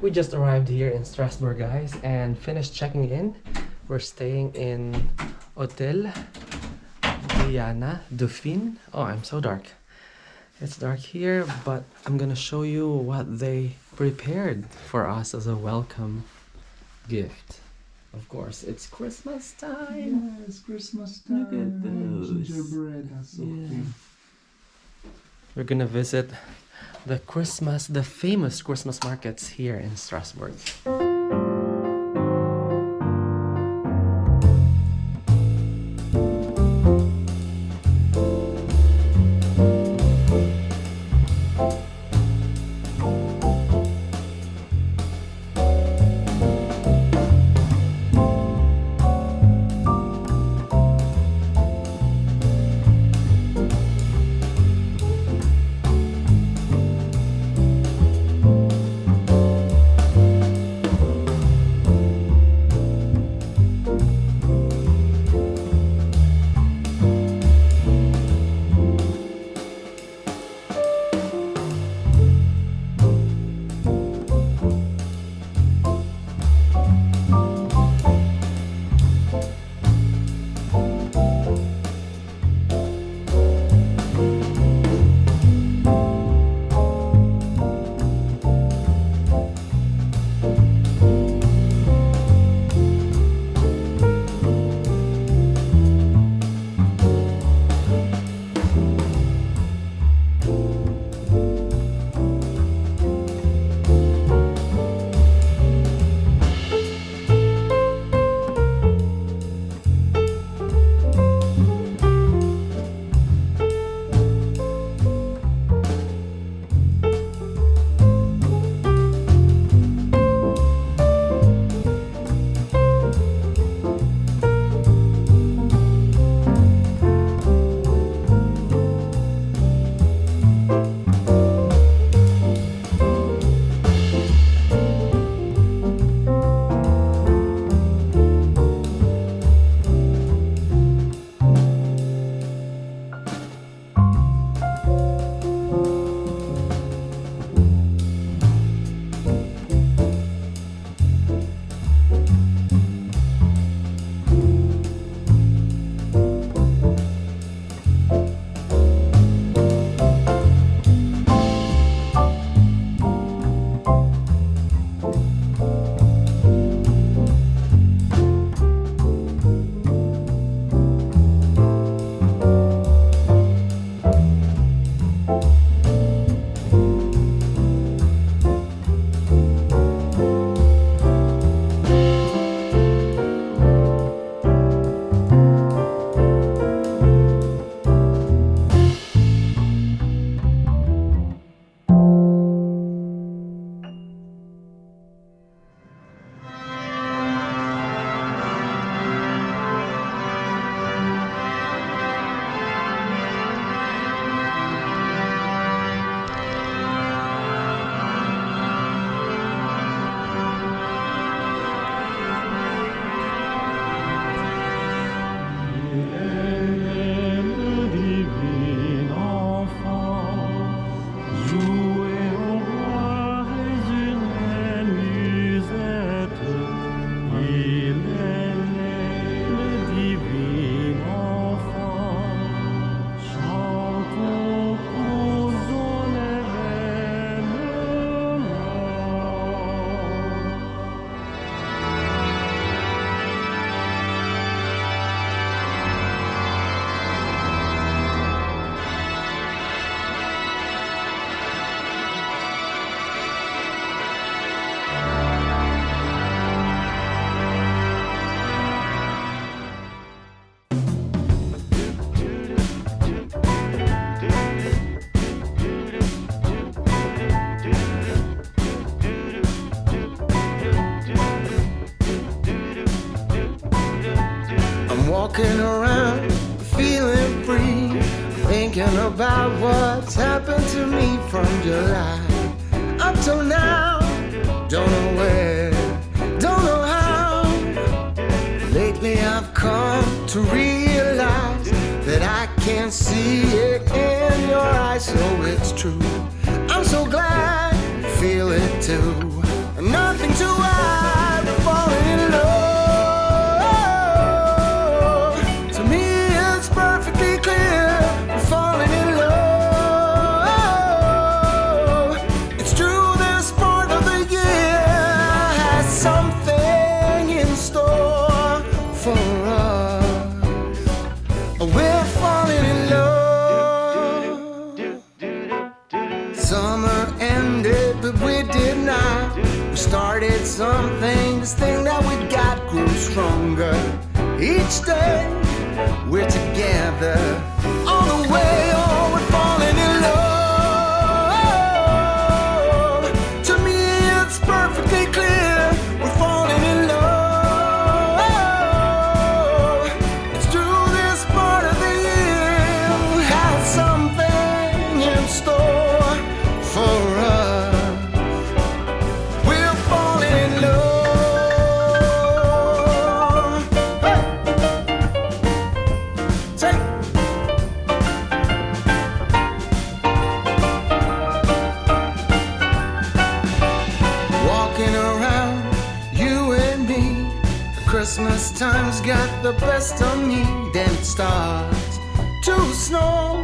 We just arrived here in Strasbourg, guys, and finished checking in. We're staying in Hotel Diana Dauphine. Oh, I'm so dark. It's dark here, but I'm gonna show you what they prepared for us as a welcome gift. Of course, it's Christmas time. Yes, Christmas time. Look at those. Gingerbread, that's so cute. We're gonna visit the famous Christmas markets here in Strasbourg. Walking around, feeling free, thinking about what's happened to me from July up till now. Don't know where, don't know how. Lately I've come to realize that I can't see it in your eyes, so it's true. I'm so glad you feel it too. too wide, we're falling in love. To me, it's perfectly clear, we're falling in love. It's true, this part of the year has something in store for us. We're falling in love. Summer ended, but we did not. We started something, this thing that we got grew stronger. Each day we're together. On the way, oh, we're falling in love. To me, it's perfectly clear, we're falling in love. It's true, this part of the year has something in store for us. We're falling in love. Hey! Say. Walking around, you and me. Christmas time's got the best of me. Then it starts to snow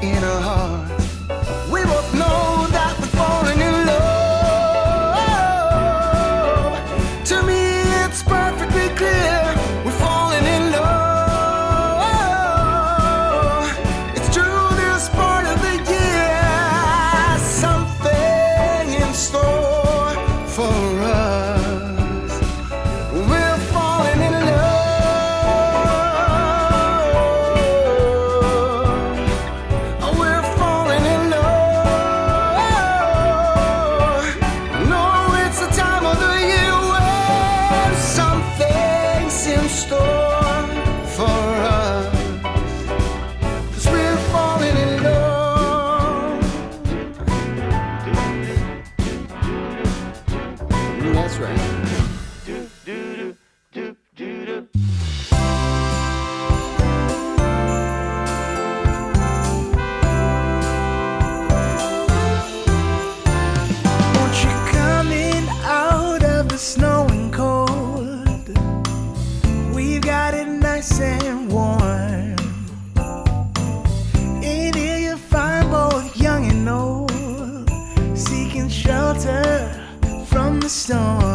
in our hearts. We both know that we're falling in love. To me, it's perfectly clear, we're falling in love. It's true, this part of the year has something in store for us. We're falling in love. We're falling in love. No, it's the time of the year when something's in store for us. 'Cause we're falling in love. That's right. Won't you come in out of the snow and cold? We've got it nice and warm. In here you find both young and old, seeking shelter from the storm.